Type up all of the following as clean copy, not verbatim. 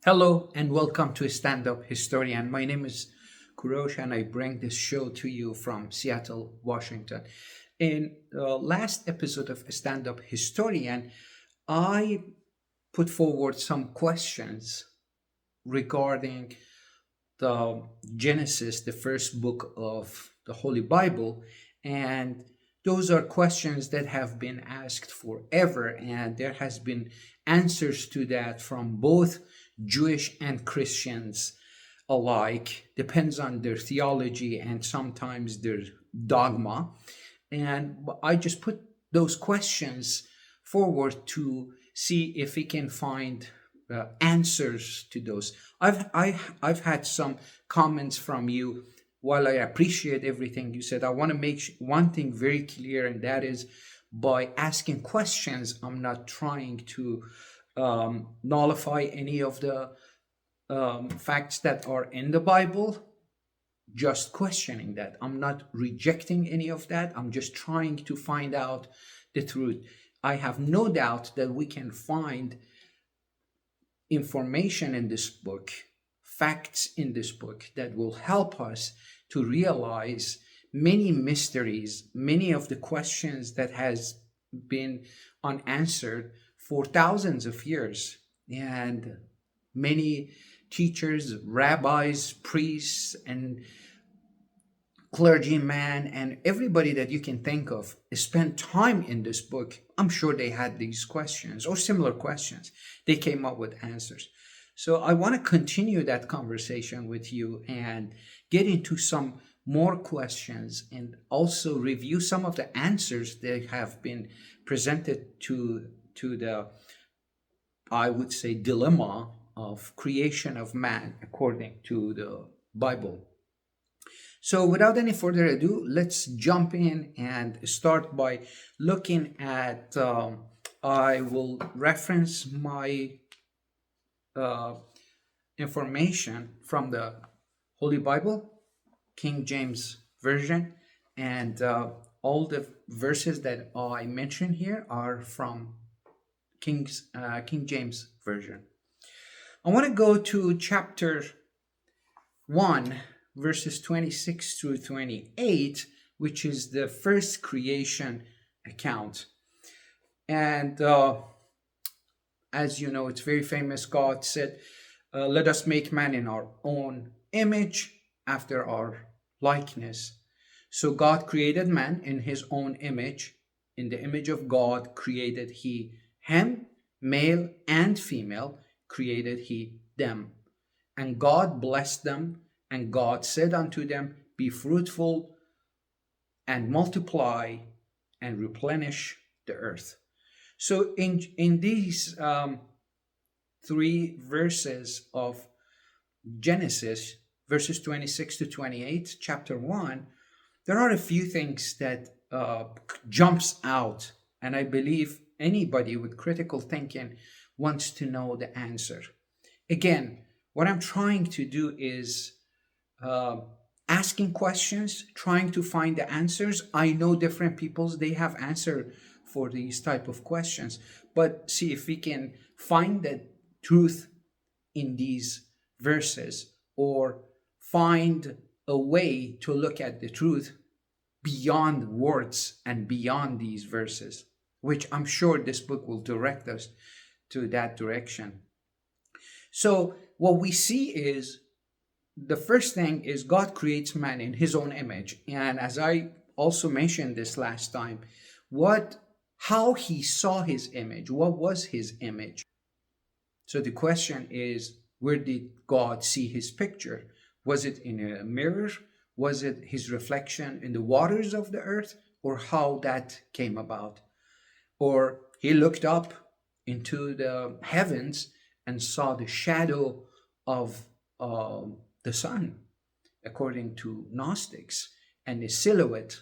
Hello and welcome to Stand Up Historian. My name is Kurosh and I bring this show to you from Seattle, Washington. In the last episode of Stand Up Historian, I put forward some questions regarding the Genesis, the first book of the Holy Bible, and those are questions that have been asked forever, and there has been answers to that from both Jewish and Christians alike. Depends on their theology and sometimes their dogma. And I just put those questions forward to see if we can find answers to those. I've had some comments from you. While I appreciate everything you said, I want to make one thing very clear, and that is by asking questions, I'm not trying to nullify any of the facts that are in the Bible, just questioning that. I'm not rejecting any of that. I'm just trying to find out the truth. I have no doubt that we can find information in this book, facts in this book that will help us to realize many mysteries, many of the questions that has been unanswered for thousands of years. And many teachers, rabbis, priests, and clergyman and everybody that you can think of spent time in this book. I'm sure they had these questions or similar questions. They came up with answers. So I want to continue that conversation with you and get into some more questions and also review some of the answers that have been presented to the, I would say, dilemma of creation of man according to the Bible. So, without any further ado, let's jump in and start by looking at. I will reference my uh, information from the Holy Bible, King James Version, and all the verses that I mention here are from King James Version. I want to go to chapter 1, verses 26 through 28, which is the first creation account. And as you know, it's very famous. God said, let us make man in our own image, after our likeness. So God created man in his own image. In the image of God created he him, male and female created he them. And God blessed them, and God said unto them, be fruitful and multiply and replenish the earth. So in these three verses of Genesis, verses 26 to 28, chapter 1, there are a few things that jumps out, and I believe anybody with critical thinking wants to know the answer. Again, what I'm trying to do is uh, asking questions, trying to find the answers. I know different peoples, they have answer for these type of questions, but see if we can find the truth in these verses or find a way to look at the truth beyond words and beyond these verses, which I'm sure this book will direct us to that direction. So what we see is the first thing is God creates man in his own image. And as I also mentioned this last time, what how he saw his image, what was his image? So the question is, where did God see his picture? Was it in a mirror? Was it his reflection in the waters of the earth? Or how that came about? Or he looked up into the heavens and saw the shadow of the sun, according to Gnostics, and the silhouette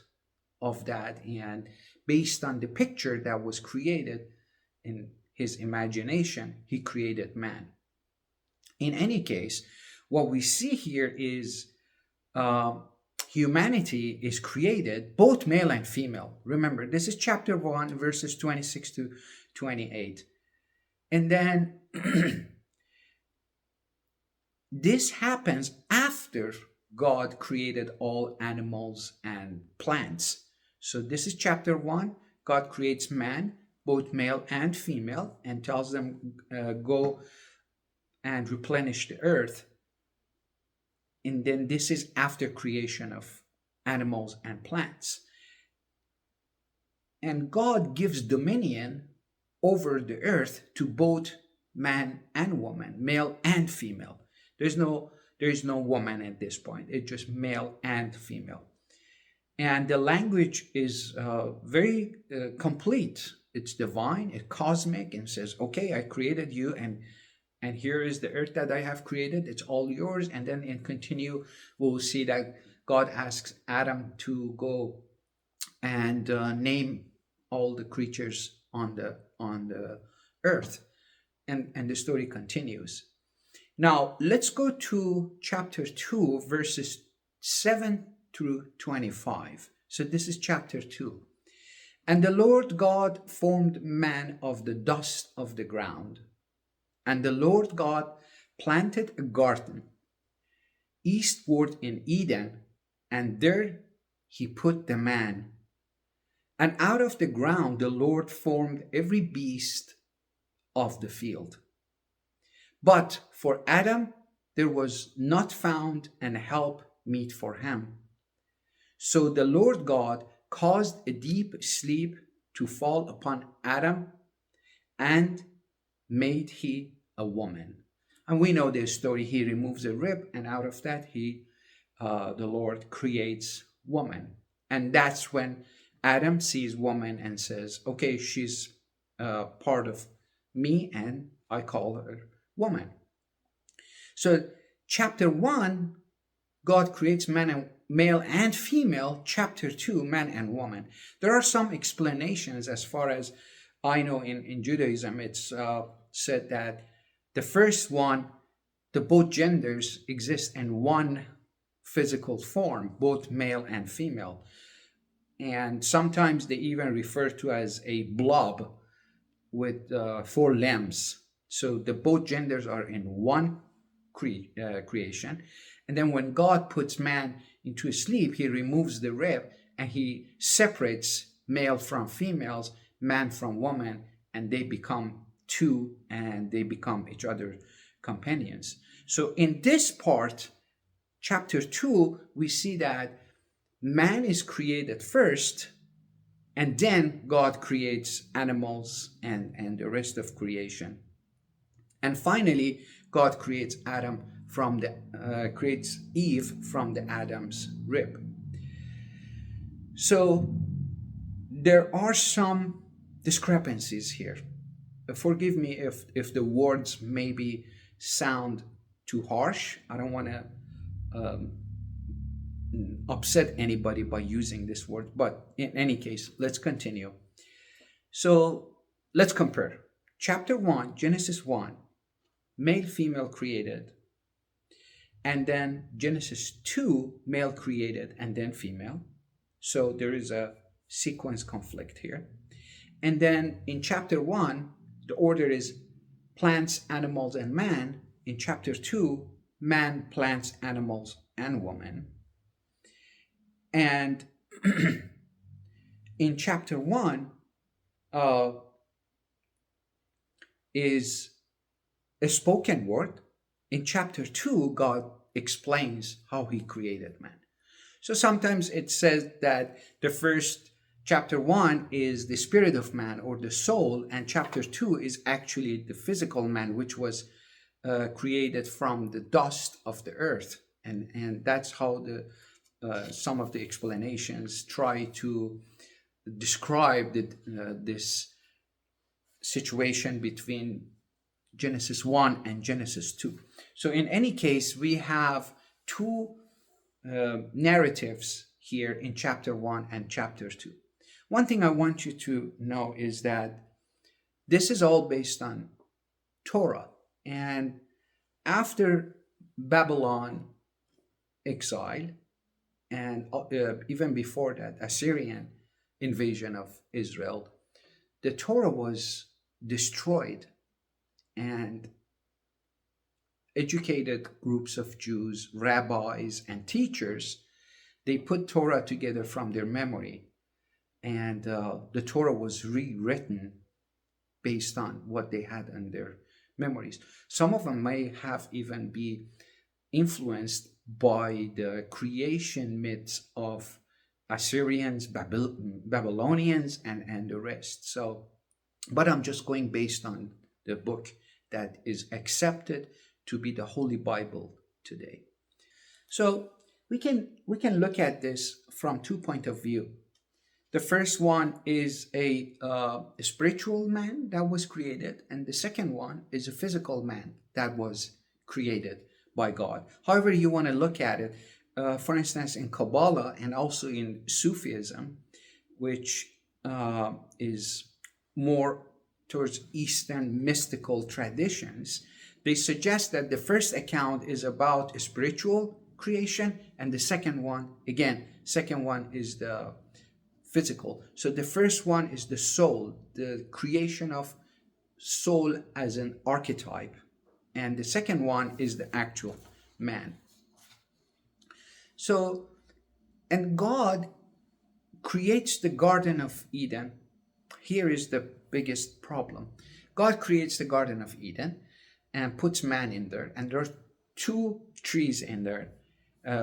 of that. And based on the picture that was created in his imagination, he created man. In any case, what we see here is uh, humanity is created both male and female. Remember, this is chapter 1, verses 26 to 28. And then This happens after God created all animals and plants. So this is chapter 1. God creates man, both male and female, and tells them, go and replenish the earth. And then this is after creation of animals and plants. And God gives dominion over the earth to both man and woman, male and female. There's no there is no woman at this point. It's just male and female. And the language is very complete. It's divine, it's cosmic, and says, "Okay, I created you, and here is the earth that I have created. It's all yours." And then in continue, we'll see that God asks Adam to go and name all the creatures on the earth, and the story continues. Now let's go to chapter 2, verses 7 through 25. So this is chapter 2. And the Lord God formed man of the dust of the ground, and the Lord God planted a garden eastward in Eden, and there he put the man. And out of the ground the Lord formed every beast of the field. But for Adam there was not found an help meet for him. So the Lord God caused a deep sleep to fall upon Adam, and made he a woman. And we know this story. He removes a rib, and out of that the Lord creates woman. And that's when Adam sees woman and says, "Okay, she's part of me, and I call her woman." So chapter 1, God creates male and female. Chapter 2, man and woman. There are some explanations. As far as I know, in Judaism, it's said that the first one, the both genders exist in one physical form, both male and female. And sometimes they even refer to as a blob with 4 limbs. So the both genders are in one creation. And then when God puts man into sleep, he removes the rib and he separates male from females, man from woman, and they become two, and they become each other companions. So in this part, chapter 2, we see that man is created first, and then God creates animals and the rest of creation. And finally, God creates creates Eve from the Adam's rib. So there are some discrepancies here. Forgive me if the words maybe sound too harsh. I don't want to upset anybody by using this word, but in any case, let's continue. So let's compare. Chapter 1, Genesis 1, male, female created. And then Genesis 2, male created and then female. So there is a sequence conflict here. And then in chapter 1, the order is plants, animals, and man. In chapter 2, man, plants, animals, and woman. And in chapter 1 is a spoken word. In chapter 2, God explains how he created man. So sometimes it says that the first chapter 1 is the spirit of man or the soul, and chapter 2 is actually the physical man, which was created from the dust of the earth. And that's how some of the explanations try to describe this situation between Genesis 1 and Genesis 2. So in any case, we have two narratives here in chapter 1 and chapter 2. One thing I want you to know is that this is all based on Torah. And after Babylon exile, and even before that, Assyrian invasion of Israel, the Torah was destroyed. And educated groups of Jews, rabbis, and teachers, they put Torah together from their memory. And the Torah was rewritten based on what they had in their memories. Some of them may have even be influenced by the creation myths of Assyrians, Babylonians, and the rest. So, but I'm just going based on the book that is accepted to be the Holy Bible today. So we can look at this from 2 points of view. The first one is a spiritual man that was created, and the second one is a physical man that was created by God. However, you want to look at it, for instance, in Kabbalah and also in Sufism, which is more towards Eastern mystical traditions, they suggest that the first account is about a spiritual creation, and the second one is the physical. So the first one is the soul, the creation of soul as an archetype, and the second one is the actual man. So, and God creates the Garden of Eden. Here is the biggest problem. God creates the Garden of Eden and puts man in there, and there are two trees in there.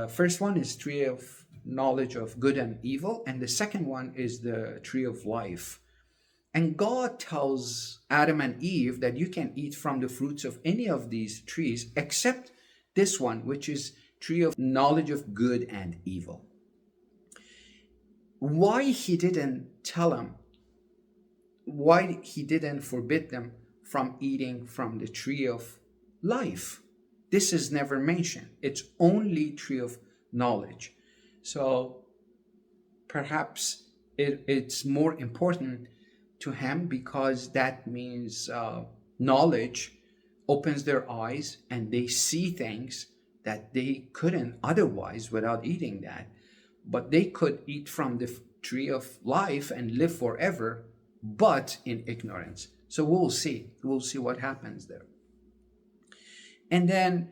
First one is tree of knowledge of good and evil, and the second one is the tree of life. And God tells Adam and Eve that you can eat from the fruits of any of these trees except this one, which is tree of knowledge of good and evil. Why he didn't tell them, why he didn't forbid them from eating from the tree of life? This is never mentioned. It's only tree of knowledge. So perhaps it's more important to him because that means knowledge opens their eyes and they see things that they couldn't otherwise without eating that. But they could eat from the tree of life and live forever, but in ignorance. So we'll see. We'll see what happens there. And then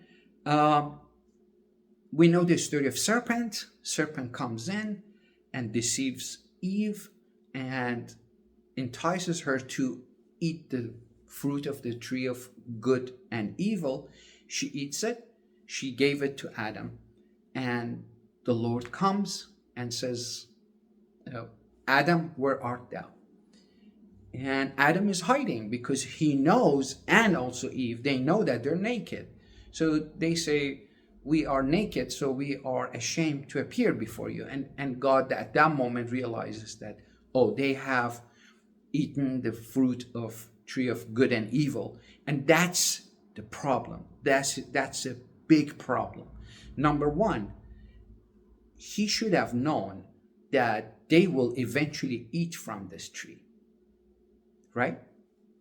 we know the story of serpent. Serpent comes in and deceives Eve and entices her to eat the fruit of the tree of good and evil. She eats it. She gave it to Adam. And the Lord comes and says, Adam, where art thou? And Adam is hiding because he knows, and also Eve, they know that they're naked. So they say, we are naked, so we are ashamed to appear before you. And God at that moment realizes that, oh, they have eaten the fruit of tree of good and evil. And that's the problem. That's a big problem. Number one, he should have known that they will eventually eat from this tree. Right?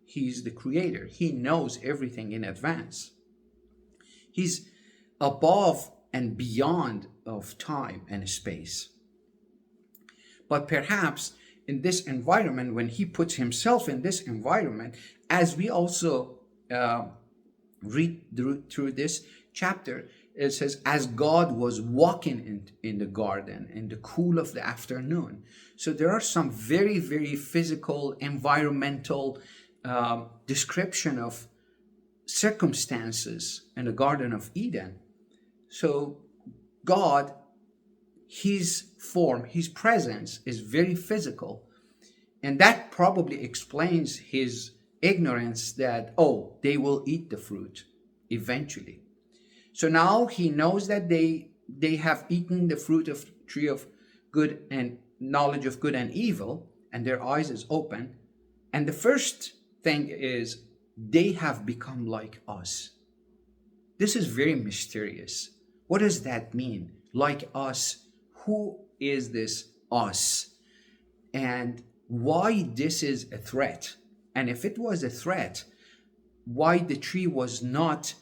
He's the creator. He knows everything in advance. He's above and beyond of time and space. But perhaps in this environment, when he puts himself in this environment, as we also read through this chapter, it says, as God was walking in the garden in the cool of the afternoon. So there are some very, very physical, environmental description of circumstances in the Garden of Eden. So God, his form, his presence is very physical. And that probably explains his ignorance that, oh, they will eat the fruit eventually. So now he knows that they have eaten the fruit of tree of good and knowledge of good and evil, and their eyes is open. And the first thing is they have become like us. This is very mysterious. What does that mean? Like us? Who is this us? And why this is a threat? And if it was a threat, why the tree was not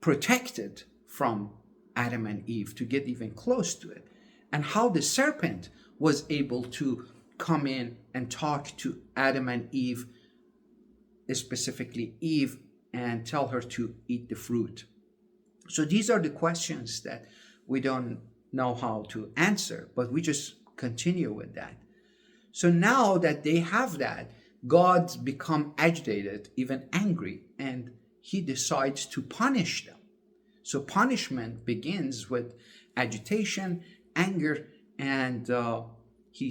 protected from Adam and Eve to get even close to it, and how the serpent was able to come in and talk to Adam and Eve, specifically Eve, and tell her to eat the fruit. So these are the questions that we don't know how to answer, but we just continue with that. So now that they have that, God's become agitated, even angry, and he decides to punish them. So punishment begins with agitation, anger, and he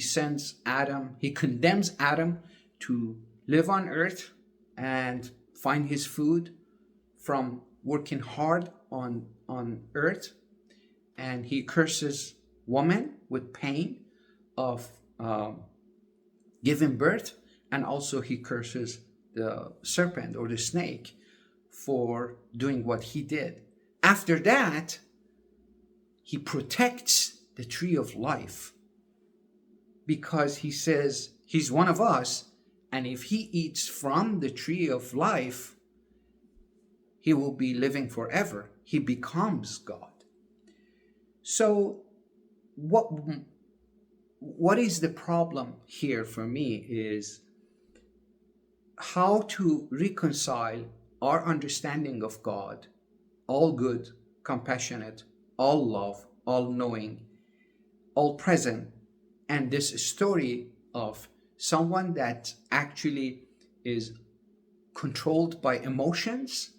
condemns Adam to live on earth and find his food from working hard on earth. And he curses woman with pain of giving birth, and also he curses the serpent or the snake for doing what he did. After that, he protects the tree of life because he says he's one of us, and if he eats from the tree of life, he will be living forever. He becomes God. So what is the problem here for me is how to reconcile our understanding of God, all good, compassionate, all love, all knowing, all present, and this story of someone that actually is controlled by emotions,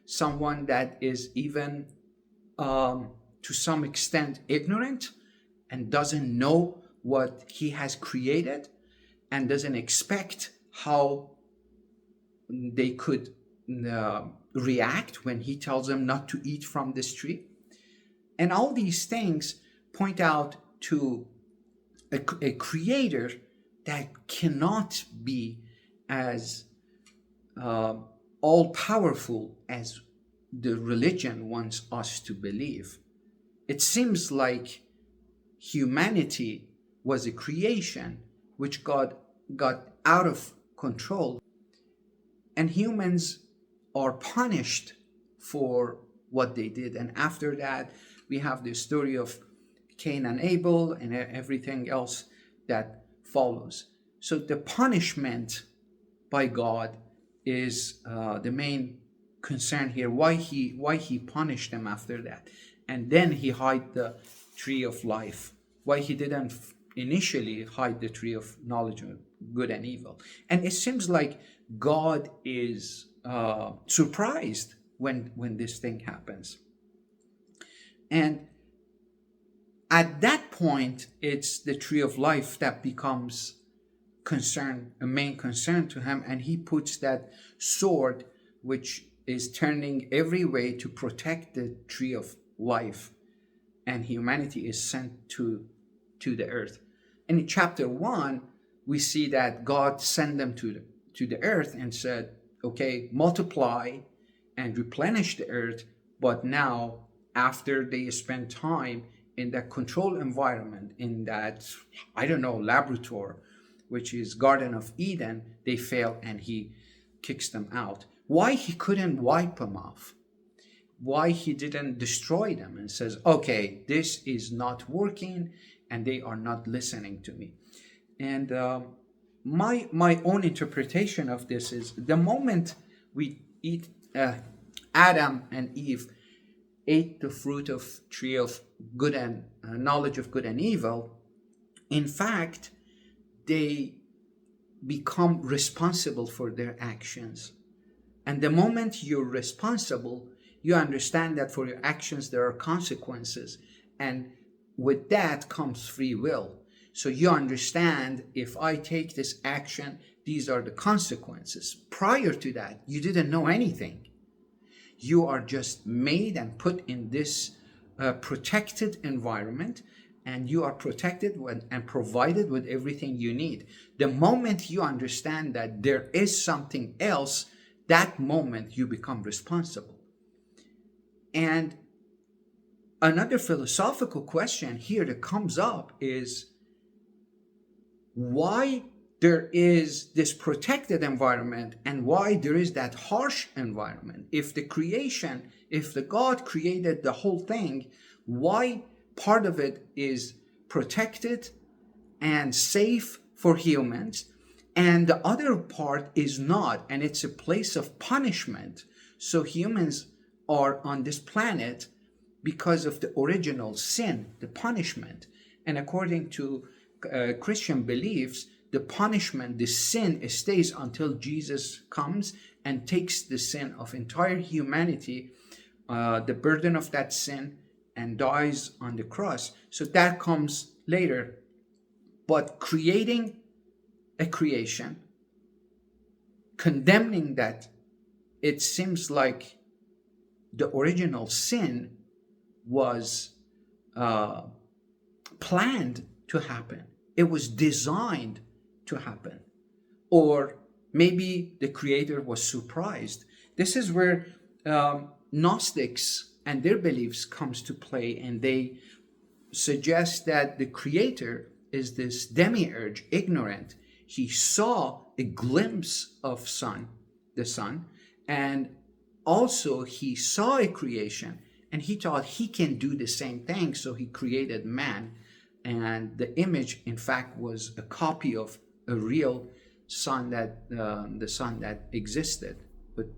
someone that is even to some extent ignorant and doesn't know what he has created and doesn't expect how they could react when he tells them not to eat from this tree. And all these things point out to a creator that cannot be as all-powerful as the religion wants us to believe. It seems like humanity was a creation which got out of control, and humans are punished for what they did. And after that, we have the story of Cain and Abel and everything else that follows. So the punishment by God is the main concern here. Why he punished them after that, and then he hid the tree of life. Why he didn't initially hide the tree of knowledge of good and evil. And it seems like God is surprised when this thing happens. And at that point, it's the tree of life that becomes a main concern to him, and he puts that sword, which is turning every way to protect the tree of life, and humanity is sent to the earth. And in chapter 1, we see that God sent them to the earth and said, okay, multiply and replenish the earth. But now, after they spend time in that controlled environment, in that, laboratory, which is Garden of Eden, they fail and he kicks them out. Why he couldn't wipe them off? Why he didn't destroy them and says, okay, this is not working and they are not listening to me. And my own interpretation of this is the moment we eat, Adam and Eve ate the fruit of tree of good and knowledge of good and evil, in fact, they become responsible for their actions. And the moment you're responsible, you understand that for your actions there are consequences. And with that comes free will. So you understand, if I take this action, these are the consequences. Prior to that, you didn't know anything. You are just made and put in this protected environment, and you are protected and provided with everything you need. The moment you understand that there is something else, that moment you become responsible. And another philosophical question here that comes up is why there is this protected environment and why there is that harsh environment. If the God created the whole thing, why part of it is protected and safe for humans and the other part is not, and it's a place of punishment? So humans are on this planet because of the original sin, the punishment. And according to Christian beliefs, the punishment, the sin stays until Jesus comes and takes the sin of entire humanity, the burden of that sin, and dies on the cross. So that comes later. But creating a creation, condemning that, it seems like the original sin was planned to happen. It was designed to happen. Or maybe the creator was surprised. This is where Gnostics and their beliefs comes to play, and they suggest that the creator is this demiurge, ignorant. He saw a glimpse of the sun, and also he saw a creation, and he thought he can do the same thing, so he created man. And the image, in fact, was a copy of a real son, that the son that existed with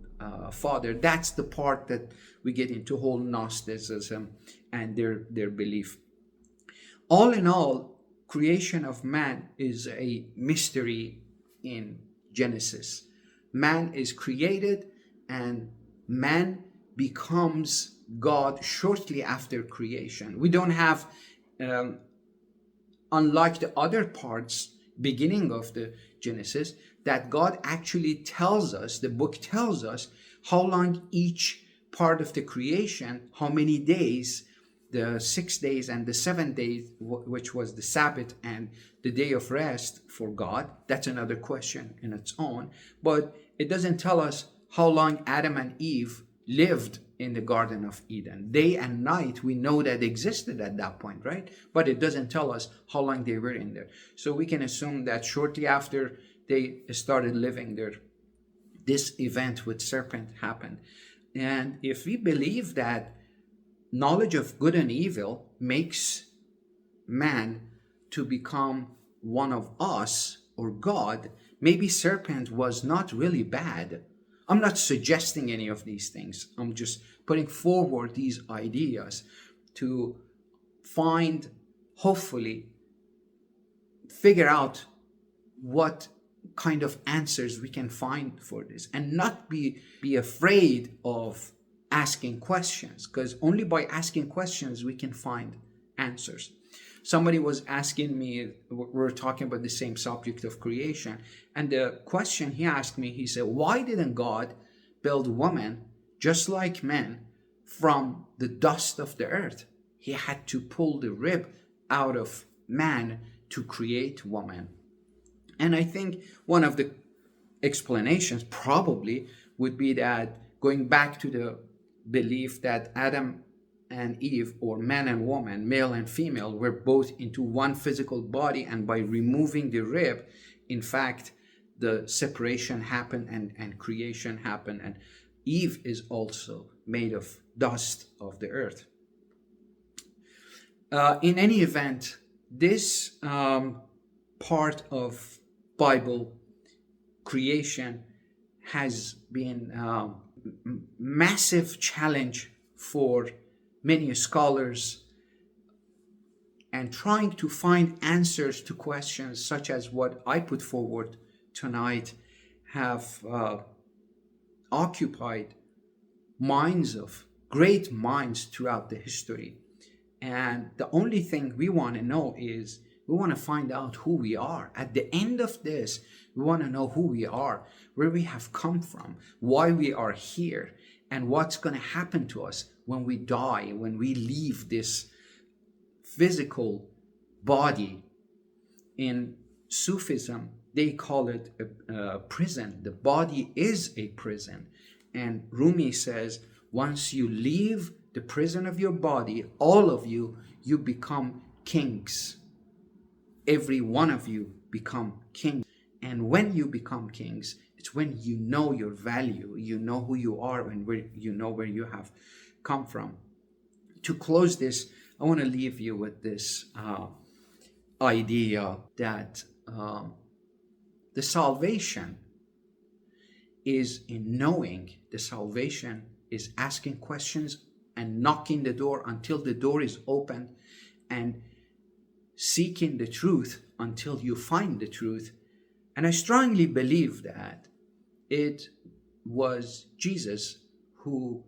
Father. That's the part that we get into whole Gnosticism and their belief. All in all, creation of man is a mystery in Genesis. Man is created, and man becomes God shortly after creation. We don't have, unlike the other parts, beginning of the Genesis, that God actually tells us, the book tells us, how long each part of the creation, how many days, the 6 days and the 7 days, which was the Sabbath and the day of rest for God. That's another question in its own. But it doesn't tell us how long Adam and Eve lived in the Garden of Eden. Day and night, we know that existed at that point, right? But it doesn't tell us how long they were in there. So we can assume that shortly after they started living there, this event with serpent happened. And if we believe that knowledge of good and evil makes man to become one of us or God, maybe serpent was not really bad. I'm not suggesting any of these things. I'm just putting forward these ideas to find, hopefully, figure out what kind of answers we can find for this, and not be afraid of asking questions, because only by asking questions we can find answers. Somebody was asking me, we're talking about the same subject of creation, and the question he asked me, he said, why didn't God build woman just like men from the dust of the earth? He had to pull the rib out of man to create woman. And I think one of the explanations probably would be that, going back to the belief that Adam and Eve, or man and woman, male and female, were both into one physical body, and by removing the rib, in fact, the separation happened and creation happened, and Eve is also made of dust of the earth. In any event, this part of Bible creation has been a massive challenge for many scholars, and trying to find answers to questions such as what I put forward tonight have occupied minds of great minds throughout the history. And the only thing we want to know is, we want to find out who we are. At the end of this, we want to know who we are, where we have come from, why we are here, and what's going to happen to us when we die, when we leave this physical body. In Sufism, they call it a prison. The body is a prison. And Rumi says, once you leave the prison of your body, all of you, you become kings. Every one of you become kings. And when you become kings, it's when you know your value, you know who you are, and where you know where you have come from. To close this, I want to leave you with this idea that the salvation is in knowing the salvation is asking questions and knocking the door until the door is opened, and seeking the truth until you find the truth. And I strongly believe that it was Jesus who,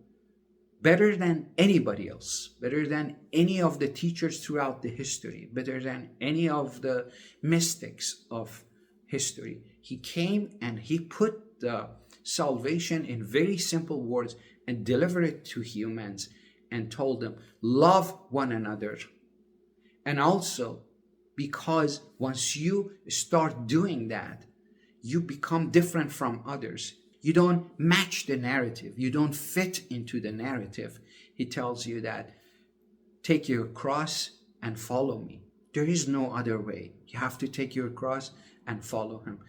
better than anybody else, better than any of the teachers throughout the history, better than any of the mystics of history, he came and he put the salvation in very simple words and delivered it to humans and told them, love one another. And also, because once you start doing that, you become different from others. You don't match the narrative. You don't fit into the narrative. He tells you that take your cross and follow me. There is no other way. You have to take your cross and follow him.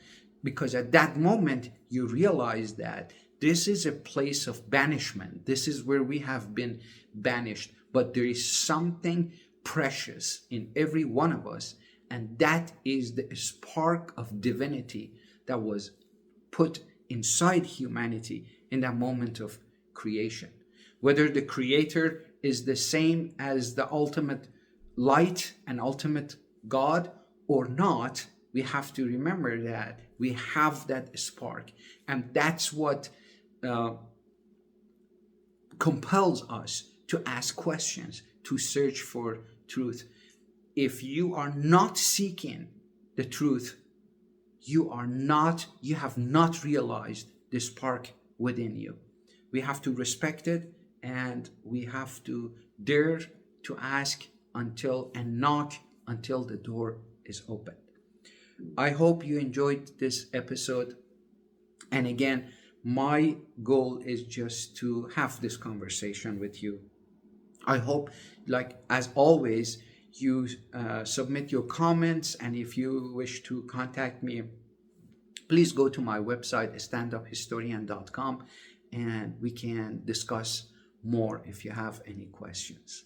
Because at that moment, you realize that this is a place of banishment. This is where we have been banished. But there is something precious in every one of us. And that is the spark of divinity that was put inside humanity in that moment of creation. Whether the creator is the same as the ultimate light and ultimate God or not, we have to remember that we have that spark. And that's what compels us to ask questions, to search for truth. If you are not seeking the truth, you have not realized the spark within you. We have to respect it, and we have to dare to ask until and knock until the door is opened. I hope you enjoyed this episode. And again, my goal is just to have this conversation with you. I hope, like as always, you submit your comments, and if you wish to contact me, please go to my website, standuphistorian.com, and we can discuss more if you have any questions.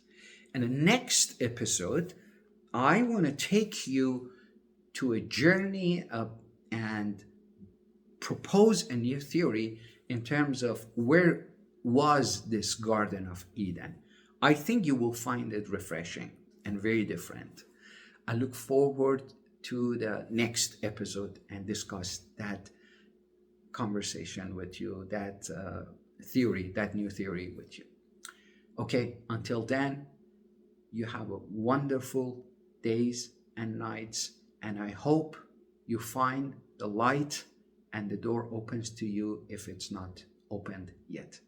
In the next episode, I want to take you to a journey and propose a new theory in terms of where was this Garden of Eden. I think you will find it refreshing and very different. I look forward to the next episode and discuss that conversation with you, that theory, that new theory with you. Okay, until then, you have a wonderful days and nights, and I hope you find the light and the door opens to you if it's not opened yet.